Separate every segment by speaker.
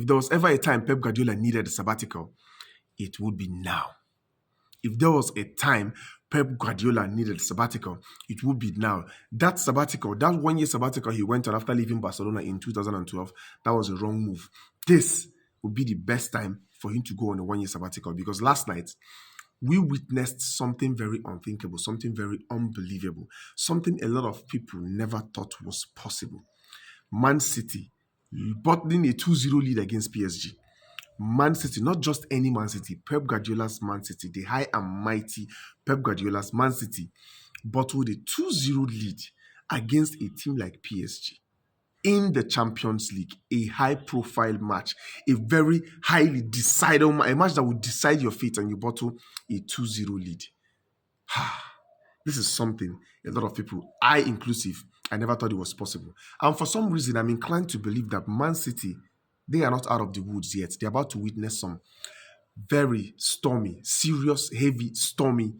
Speaker 1: If there was ever a time Pep Guardiola needed a sabbatical, it would be now. If there was a time Pep Guardiola needed a sabbatical, it would be now. That sabbatical, that 1 year sabbatical he went on after leaving Barcelona in 2012, that was a wrong move. This would be the best time for him to go on a 1 year sabbatical, because last night we witnessed something very unthinkable, something very unbelievable, something a lot of people never thought was possible. Man City bottling a 2-0 lead against PSG. Man City, not just any Man City, Pep Guardiola's Man City, the high and mighty Pep Guardiola's Man City, bottled a 2-0 lead against a team like PSG in the Champions League, a high-profile match, a very highly decided match, a match that would decide your fate, and you bottle a 2-0 lead. This is something a lot of people, I inclusive, I never thought it was possible. And for some reason, I'm inclined to believe that Man City, they are not out of the woods yet. They're about to witness some very stormy, serious, heavy, stormy,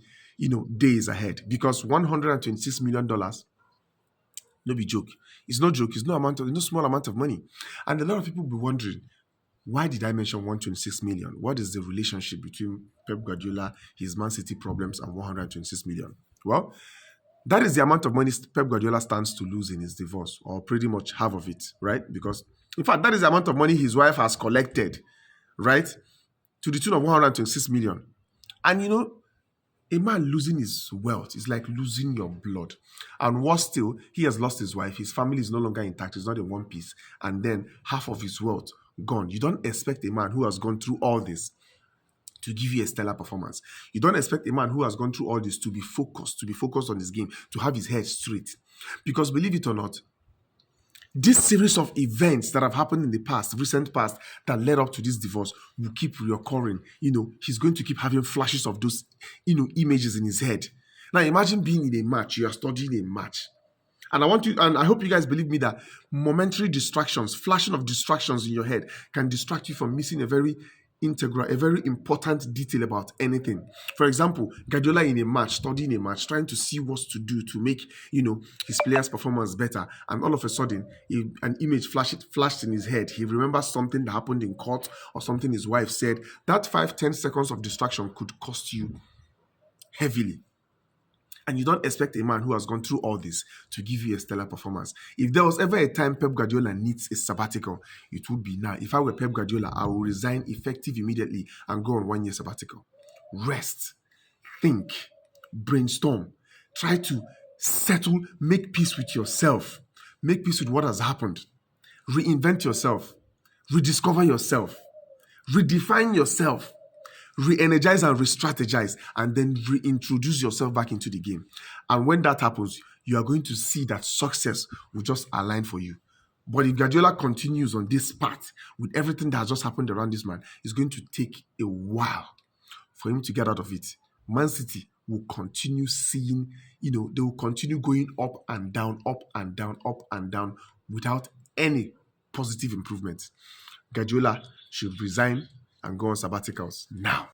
Speaker 1: days ahead. Because $126 million, no be joke. It's no joke. It's no small amount of money. And a lot of people will be wondering, why did I mention 126 million? What is the relationship between Pep Guardiola, his Man City problems, and 126 million? Well, that is the amount of money Pep Guardiola stands to lose in his divorce, or pretty much half of it, right? Because, in fact, that is the amount of money his wife has collected, right? To the tune of 126 million. And a man losing his wealth is like losing your blood. And worse still, he has lost his wife. His family is no longer intact. It's not in one piece. And then half of his wealth gone. You don't expect a man who has gone through all this to give you a stellar performance. You don't expect a man who has gone through all this to be focused on his game, to have his head straight. Because believe it or not, this series of events that have happened in the past, recent past, that led up to this divorce will keep reoccurring. He's going to keep having flashes of those, images in his head. Now imagine being in a match, you are studying a match. And I hope you guys believe me that momentary distractions, flashing of distractions in your head can distract you from missing a very integral, a very important detail about anything. For example, Guardiola in a match, studying a match, trying to see what to do to make, his players' performance better. And all of a sudden, an image flashed in his head. He remembers something that happened in court or something his wife said. That 5-10 seconds of distraction could cost you heavily. And you don't expect a man who has gone through all this to give you a stellar performance. If there was ever a time Pep Guardiola needs a sabbatical, it would be now. If I were Pep Guardiola, I would resign effective immediately and go on 1 year sabbatical. Rest, think, brainstorm, try to settle, make peace with yourself, make peace with what has happened, reinvent yourself, rediscover yourself, redefine yourself, re-energize and re-strategize, and then reintroduce yourself back into the game. And when that happens, you are going to see that success will just align for you. But if Guardiola continues on this path with everything that has just happened around this man, it's going to take a while for him to get out of it. Man City will continue seeing, they will continue going up and down, up and down, up and down without any positive improvement. Guardiola should resign and go on sabbaticals now.